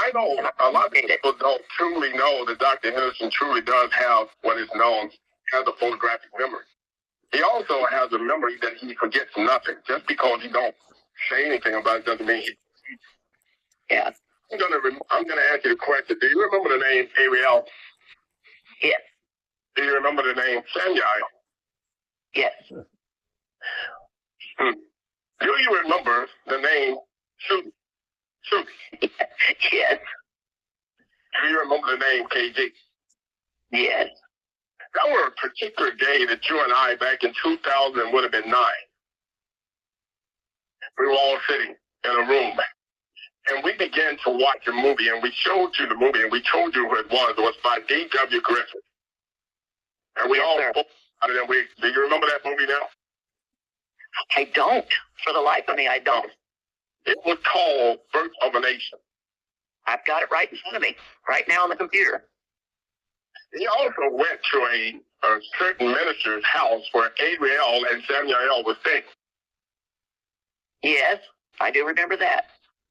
I know a lot of people don't truly know that Dr. Henderson truly does have what is known as a photographic memory. He also has a memory that he forgets nothing. Just because he don't say anything about it doesn't mean he... Yeah. I'm gonna ask you a question. Do you remember the name Ariel? Yes. Do you remember the name Samuel? Yes. Do you remember the name Susan? Yes. Do you remember the name KG? Yes. There were a particular day that you and I, back in 2000, would have been 9. We were all sitting in a room, and we began to watch a movie, and we showed you the movie, and we told you who it was. It was by D.W. Griffith. And we all spoke about it, and do you remember that movie now? I don't. For the life of me, I don't. It was called Birth of a Nation. I've got it right in front of me, right now on the computer. He also went to a certain minister's house where Ariel and Samuel was staying. Yes, I do remember that.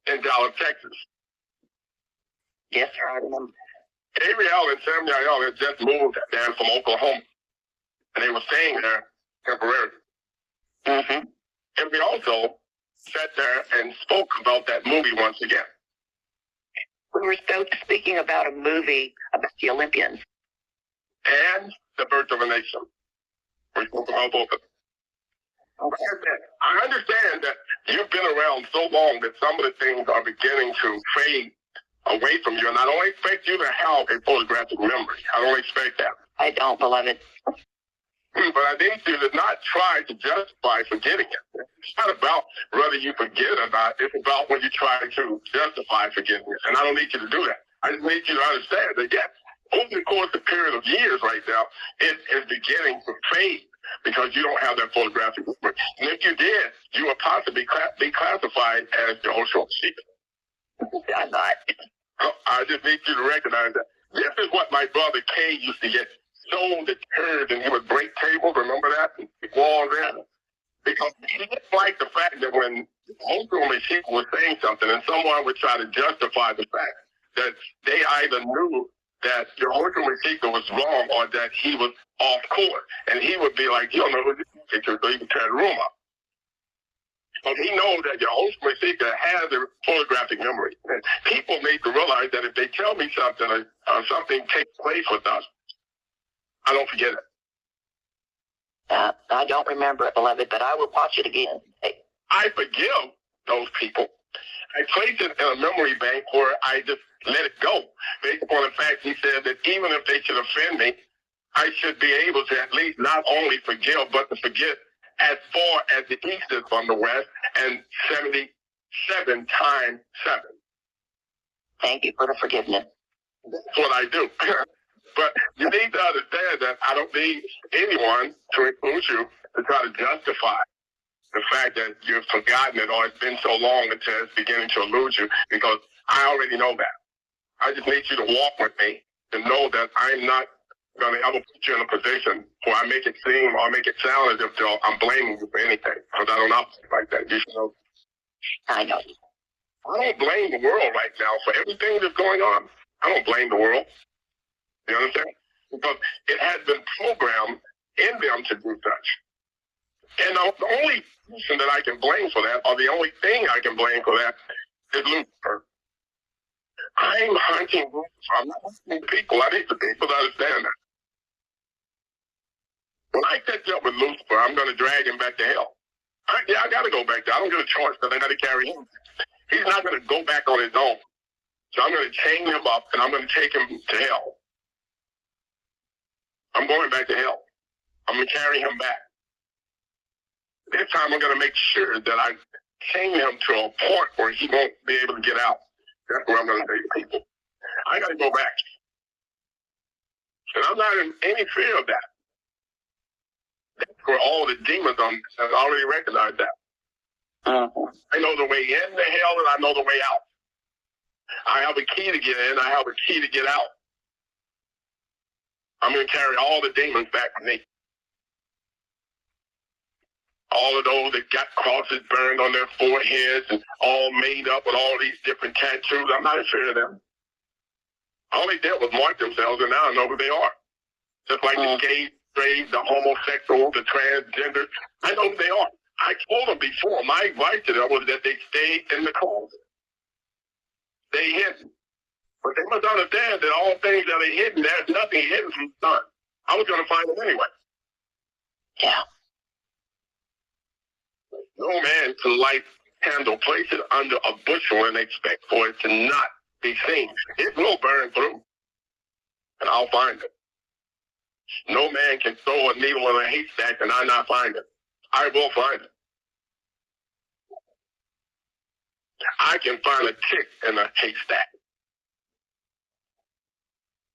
In Dallas, Texas. Yes, sir, I remember. Ariel and Samuel had just moved down from Oklahoma, and they were staying there temporarily. Mm-hmm. And we also sat there and spoke about that movie once again. We were speaking about a movie about the Olympians. And the Birth of a Nation. We spoke about both of them. Okay. I understand that you've been around so long that some of the things are beginning to fade away from you. And I don't expect you to have a photographic memory. I don't expect that. I don't, beloved. But I need you to not try to justify forgetting it. It's not about whether you forget or not. It's about when you try to justify forgetting it. And I don't need you to do that. I just need you to understand that, yes, over the course of a period of years right now, it is beginning to fade because you don't have that photographic memory. And if you did, you would possibly be classified as Yahoshua. I'm not. I just need you to recognize that. This is what my brother Kay used to get so deterred, and he would break tables, remember that? And walls in. Because he didn't like the fact that when ultimately people were saying something and someone would try to justify the fact that they either knew that Yahoshua was wrong or that he was off court. And he would be like, you don't know who this is, so he would tear the room up. But he knows that Yahoshua has a photographic memory. And people need to realize that if they tell me something or something takes place with us, I don't forget it. I don't remember it, beloved, but I will watch it again. Hey. I forgive those people. I place it in a memory bank where I just let it go. Based upon the fact he said that even if they should offend me, I should be able to at least not only forgive, but to forget as far as the east is from the west, and 77 times 7. Thank you for the forgiveness. That's what I do. But you need to understand that I don't need anyone to include you to try to justify the fact that you've forgotten it or it's been so long until it's beginning to elude you, because I already know that. I just need you to walk with me to know that I'm not going to ever put you in a position where I make it seem or make it sound as if I'm blaming you for anything, because I don't operate like that. You should know. I know. I don't blame the world right now for everything that's going on. I don't blame the world. You understand? Because it has been programmed in them to do such. And the only person that I can blame for that, or the only thing I can blame for that, is Lucifer. I'm hunting Lucifer. I'm not hunting people. I need the people to understand that. When I catch up with Lucifer, I'm going to drag him back to hell. I got to go back there. I don't get a choice because I got to carry him. He's not going to go back on his own. So I'm going to chain him up and I'm going to take him to hell. I'm going back to hell. I'm going to carry him back. This time I'm going to make sure that I chain him to a point where he won't be able to get out. That's what I'm going to say to people. I got to go back. And I'm not in any fear of that. That's where all the demons have already recognized that. I know the way in the hell and I know the way out. I have a key to get in. I have a key to get out. I'm going to carry all the demons back with me. all of those that got crosses burned on their foreheads and all made up with all these different tattoos. I'm not afraid of them. All they did was mark themselves, and now I know who they are. Just like the gays, straight, the homosexuals, the transgenders. I know who they are. I told them before, my advice to them was that they stay in the closet. Stay hidden. But they must understand that all things that are hidden, there's nothing hidden from the sun. I was going to find them anyway. Yeah. No man can light candle, place it under a bushel and expect for it to not be seen. It will burn through, and I'll find it. No man can throw a needle in a haystack and I not find it. I will find it. I can find a tick in a haystack.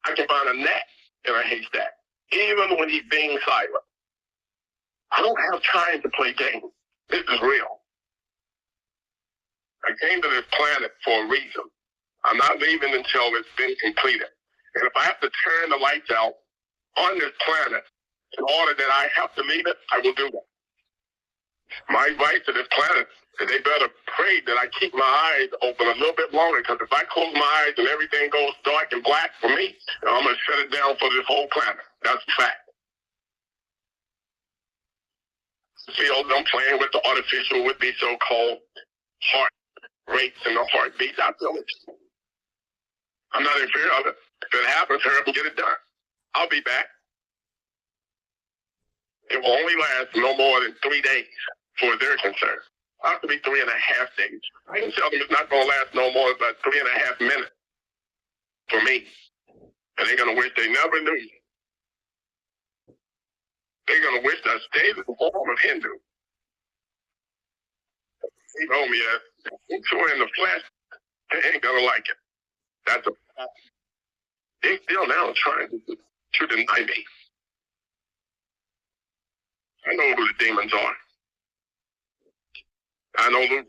I can find a gnat in a haystack, even when he's being silent. I don't have time to play games. This is real. I came to this planet for a reason. I'm not leaving until it's been completed. And if I have to turn the lights out on this planet in order that I have to leave it, I will do that. My advice to this planet is they better pray that I keep my eyes open a little bit longer, because if I close my eyes and everything goes dark and black for me, I'm going to shut it down for this whole planet. That's a fact. Feel them playing with the artificial, with the so-called heart rates and the heartbeats. I feel it. I'm not in fear of it. If it happens, hurry up and get it done. I'll be back. It will only last no more than 3 days for their concern. I'll have to be 3.5 days. I can tell them it's not going to last no more than 3.5 minutes for me. And they're going to wish they never knew. They're going to wish I stayed in the form of Hindu. He told me that if you're in the flesh, they ain't going to like it. That's a fact. They still now trying to deny me. I know who the demons are. I know who.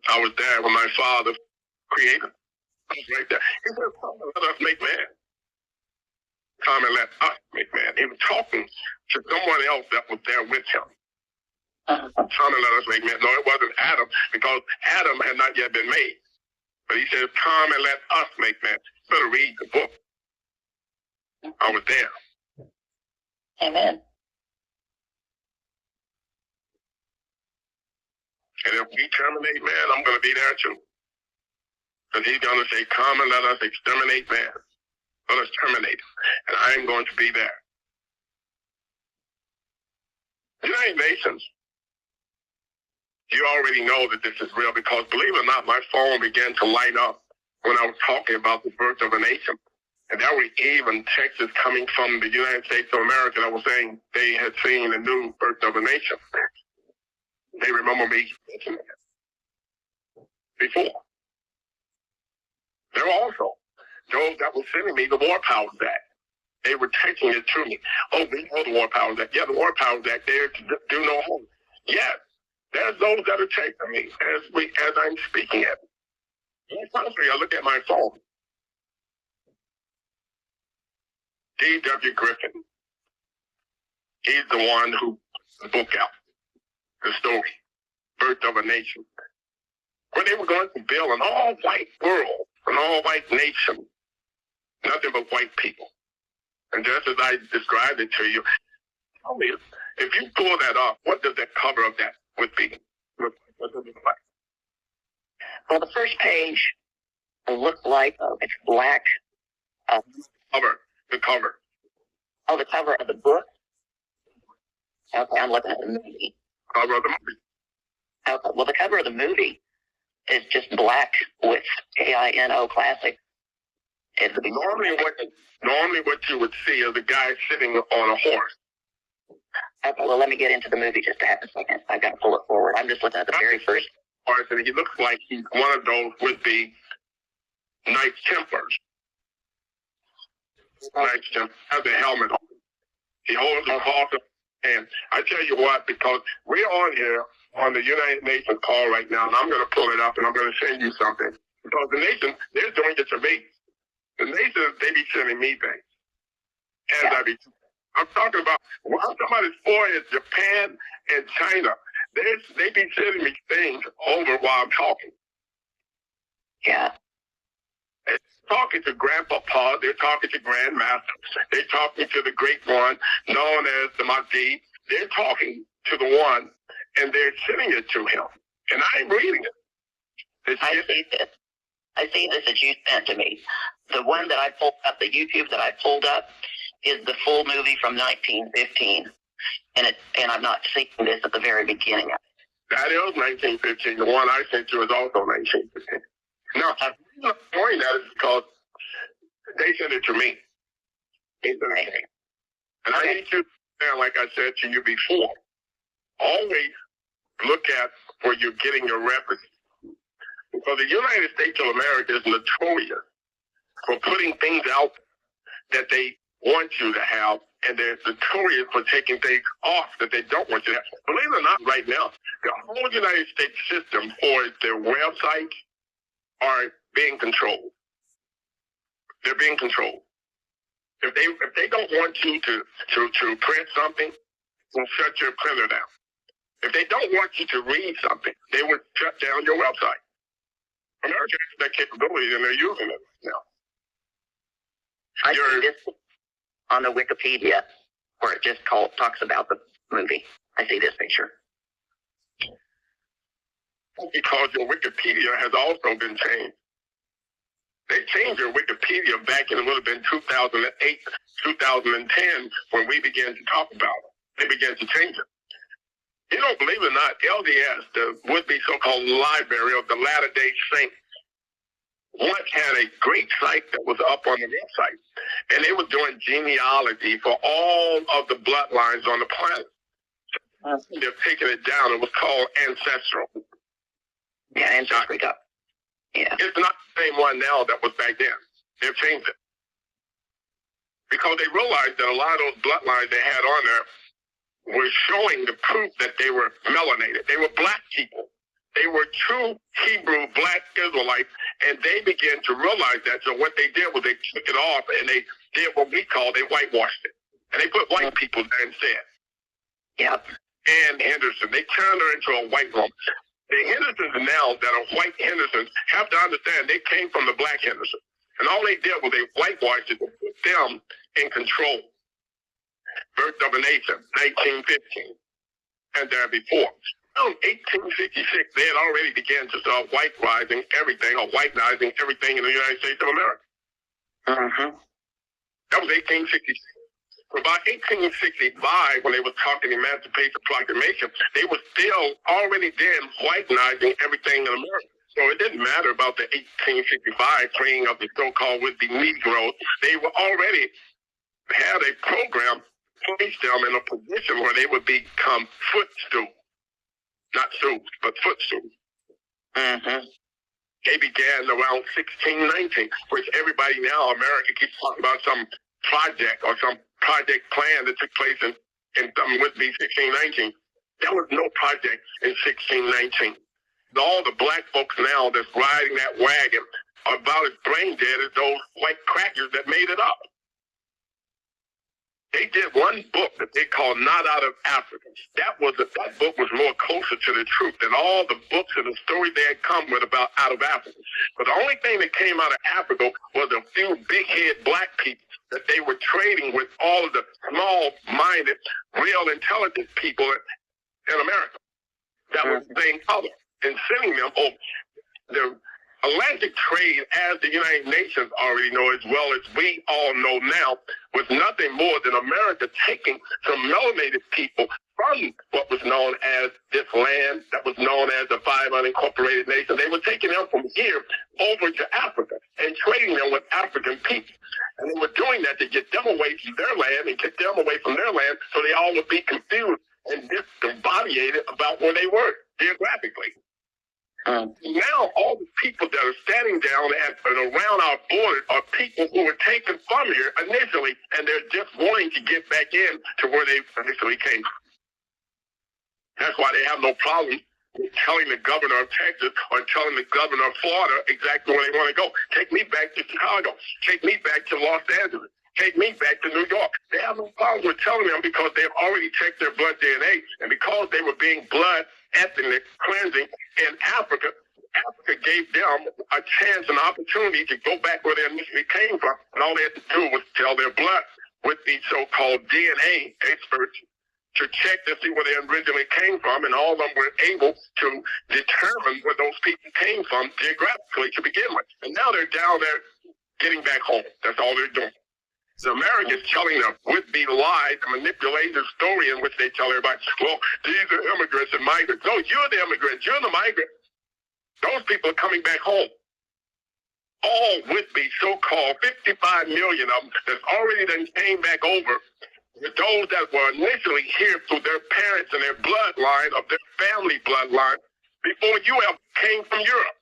I was there when my father created. I was right there. He said, "Come and let us make man. Come and let us make man." He was talking to someone else that was there with him. Come and let us make man. No, it wasn't Adam, because Adam had not yet been made. But he said, "Come and let us make man." You better read the book. I was there. Amen. And if we terminate man, I'm going to be there too. Because he's going to say, "Come and let us exterminate man. Let us terminate him." And I'm going to be there. United Nations, you already know that this is real, because believe it or not, my phone began to light up when I was talking about the birth of a nation. And there were even texts coming from the United States of America that were saying they had seen a new birth of a nation. They remember me mentioning it before. There were also those that were sending me the War Powers Act. They were texting it to me. "Oh, we know the War Powers Act." Yeah, the War Powers Act there to do no harm. Yes, there's those that are texting me as I'm speaking it. And honestly, I look at my phone. D.W. Griffin. He's the one who put the book out. The story, Birth of a Nation, where they were going to build an all-white world, an all-white nation, nothing but white people. And just as I described it to you, tell me, if you pull that off, what does that cover of that would be? What does it look like? Well, the first page looks like it's black. The cover. Oh, the cover of the book? Okay, I'm looking at the movie. Cover of the movie. Okay, well, the cover of the movie is just black with KINO classic. Normally what you would see is a guy sitting on a horse. Okay, well, let me get into the movie just a half a second. I've got to pull it forward. I'm just looking at the very first. Horse, and he looks like he's one of those with the Knights Templars. Knights Templars has a helmet on. He holds a cross in his hand. I tell you what, because we're on here on the United Nations call right now, and I'm going to pull it up and I'm going to send you something. Because the nation, they're doing it to me. The nation, they be sending me things. And I'm talking about, what I'm talking about as far as Japan and China. They be sending me things over while I'm talking. Yeah. They're talking to Grandpapa, they're talking to Grandmaster, they're talking to the great one known as the Mahdi. They're talking to the one, and they're sending it to him. And I ain't reading it. I see this that you sent to me. The one that I pulled up, the YouTube that I pulled up, is the full movie from 1915. And I'm not seeing this at the very beginning of it. That is 1915. The one I sent you is also 1915. Now, the reason I'm doing that is because they sent it to me. And I need you to understand, like I said to you before, always look at where you're getting your references. Because the United States of America is notorious for putting things out that they want you to have, and they're notorious for taking things off that they don't want you to have. Believe it or not, right now, the whole United States system for their websites are being controlled. They're being controlled. If they don't want you to print something, they'll shut your printer down. If they don't want you to read something, they would shut down your website. America has that capability, and they're using it now. I see this on the Wikipedia, where it just talks about the movie. I see this picture. Because your Wikipedia has also been changed. They changed your Wikipedia back in, it would have been 2008, 2010, when we began to talk about it. They began to change it. You know, believe it or not, LDS, the would-be so-called library of the Latter-day Saints, once had a great site that was up on the website, and they were doing genealogy for all of the bloodlines on the planet. They're taking it down. It was called Ancestral. Yeah, Ancestry. Yeah. It's not the same one now that was back then. They've changed it. Because they realized that a lot of those bloodlines they had on there were showing the proof that they were melanated. They were black people. They were true Hebrew black Israelites, and they began to realize that. So what they did was they took it off, and they did what we call, they whitewashed it. And they put white people there instead. Yep. And Henderson, they turned her into a white woman. The Hendersons now that are white Hendersons have to understand they came from the black Henderson. And all they did was they whitewashed it to put them in control. Birth of a Nation, 1915, and there before. In 1866, they had already began to start whiteizing everything, or whitenizing everything in the United States of America. Mm-hmm. That was 1866. About 1865, when they were talking Emancipation Proclamation, they were still already then whitenizing everything in America. So it didn't matter about the 1865 freeing of the so-called would-be Negroes. They were already had a program place them in a position where they would become footstools. Not stools, but footstools. Mm-hmm. They began around 1619, which everybody now, America keeps talking about some project or some project plan that took place in would-be 1619. There was no project in 1619. All the black folks now that's riding that wagon are about as brain dead as those white crackers that made it up. They did one book that they called Not Out of Africa. That book was more closer to the truth than all the books and the stories they had come with about out of Africa. But the only thing that came out of Africa was a few big-head black people that they were trading with all of the small-minded, real intelligent people in America. That was being public and sending them over. The Atlantic trade, as the United Nations already know as well as we all know now, was nothing more than America taking some melanated people from what was known as this land that was known as the 5 unincorporated nations. They were taking them from here over to Africa and trading them with African people. And they were doing that to get them away from their land and get them away from their land so they all would be confused and discombobulated about where they were geographically. Now all the people that are standing down and around our borders are people who were taken from here initially, and they're just wanting to get back in to where they initially came from. That's why they have no problem with telling the governor of Texas or telling the governor of Florida exactly where they want to go. Take me back to Chicago. Take me back to Los Angeles. take me back to New York. They have no problem with telling them because they've already checked their blood DNA, and because they were being blood ethnic cleansing in Africa, Africa gave them a chance, an opportunity to go back where they initially came from, and all they had to do was tell their blood with the so-called DNA experts to check to see where they originally came from, and all of them were able to determine where those people came from geographically to begin with. And now they're down there getting back home. That's all they're doing. So America is telling them would-be lies and manipulating the story in which they tell everybody, well, these are immigrants and migrants. No, you're the immigrants. You're the migrant. Those people are coming back home. All would-be so-called 55 million of them that's already then came back over with those that were initially here through their parents and their bloodline, of their family bloodline, before you ever came from Europe.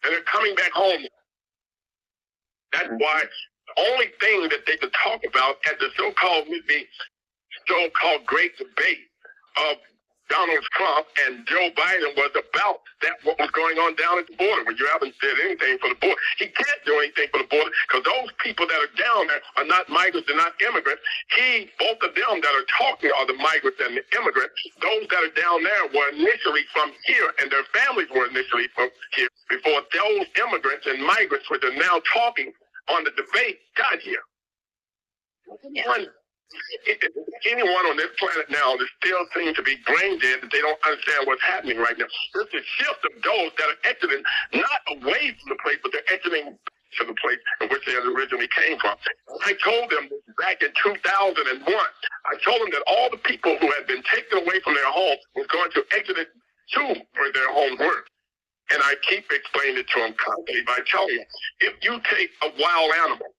And they're coming back home. That's why the only thing that they could talk about at the so-called great debate of Donald Trump and Joe Biden was about that, what was going on down at the border, when you haven't said anything for the border. He can't do anything for the border because those people that are down there are not migrants, they're not immigrants. Both of them that are talking are the migrants and the immigrants. Those that are down there were initially from here, and their families were initially from here before those immigrants and migrants, which are now talking on the debate, got here. Anyone on this planet now that still seems to be brain dead, that they don't understand what's happening right now. There's a shift of those that are exiting not away from the place, but they're exiting to the place in which they originally came from. I told them back in 2001, I told them that all the people who had been taken away from their home was going to exit it to where their homes were. And I keep explaining it to them constantly by telling them, if you take a wild animal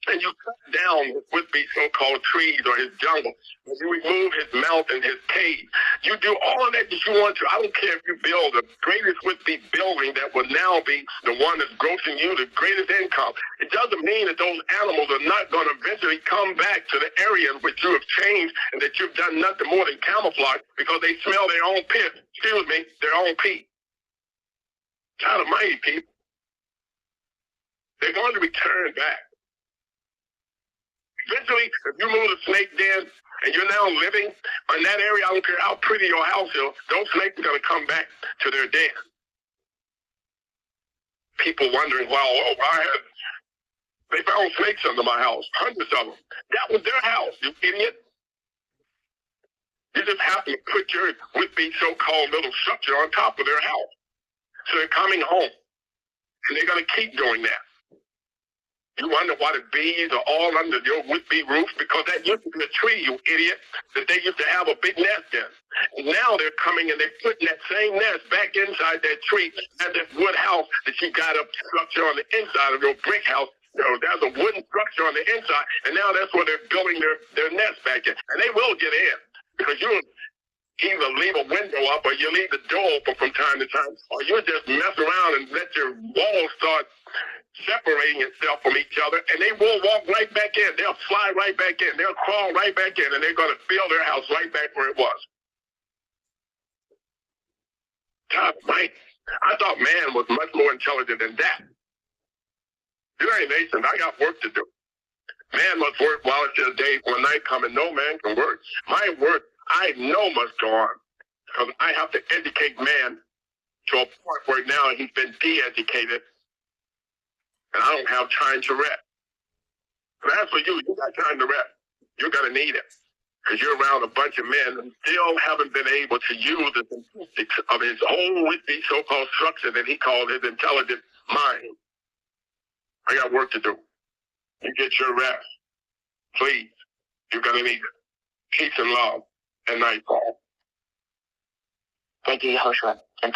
and you cut down would-be so-called trees or his jungle, and you remove his mouth and his cage, you do all of that you want to. I don't care if you build the greatest would-be building that will now be the one that's grossing you the greatest income. It doesn't mean that those animals are not going to eventually come back to the area in which you have changed and that you've done nothing more than camouflage because they smell their own piss, their own pee. God almighty, people. They're going to return back. Eventually, if you move the snake den and you're now living in that area, I don't care how pretty your house is, those snakes are going to come back to their den. People wondering, well, they found snakes under my house, hundreds of them. That was their house, you idiot. You just happen to put your would-be so-called little structure on top of their house. So they're coming home, and they're going to keep doing that. You wonder why the bees are all under your would-be roof? Because that used to be a tree, you idiot, that they used to have a big nest in. Now they're coming and they're putting that same nest back inside that tree as that wood house that you got up structure on the inside of your brick house. You know, there's a wooden structure on the inside, and now that's where they're building their nest back in. And they will get in because you either leave a window up or you leave the door open from time to time, or you just mess around and let your walls start separating itself from each other, and they will walk right back in. They'll fly right back in. They'll crawl right back in, and they're going to build their house right back where it was. God, Mike, I thought man was much more intelligent than that. United Nations, I got work to do. Man must work while it's just day when night come, and no man can work. My work, I know, must go on, because I have to educate man to a point where now he's been de-educated, and I don't have time to rest. But as for you, you got time to rest. You're going to need it, because you're around a bunch of men who still haven't been able to use the statistics of his whole would-be so-called structure that he called his intelligent mind. I got work to do. You get your rest. Please. You're going to need it. Peace and love and nightfall. Thank you, Yahoshua. And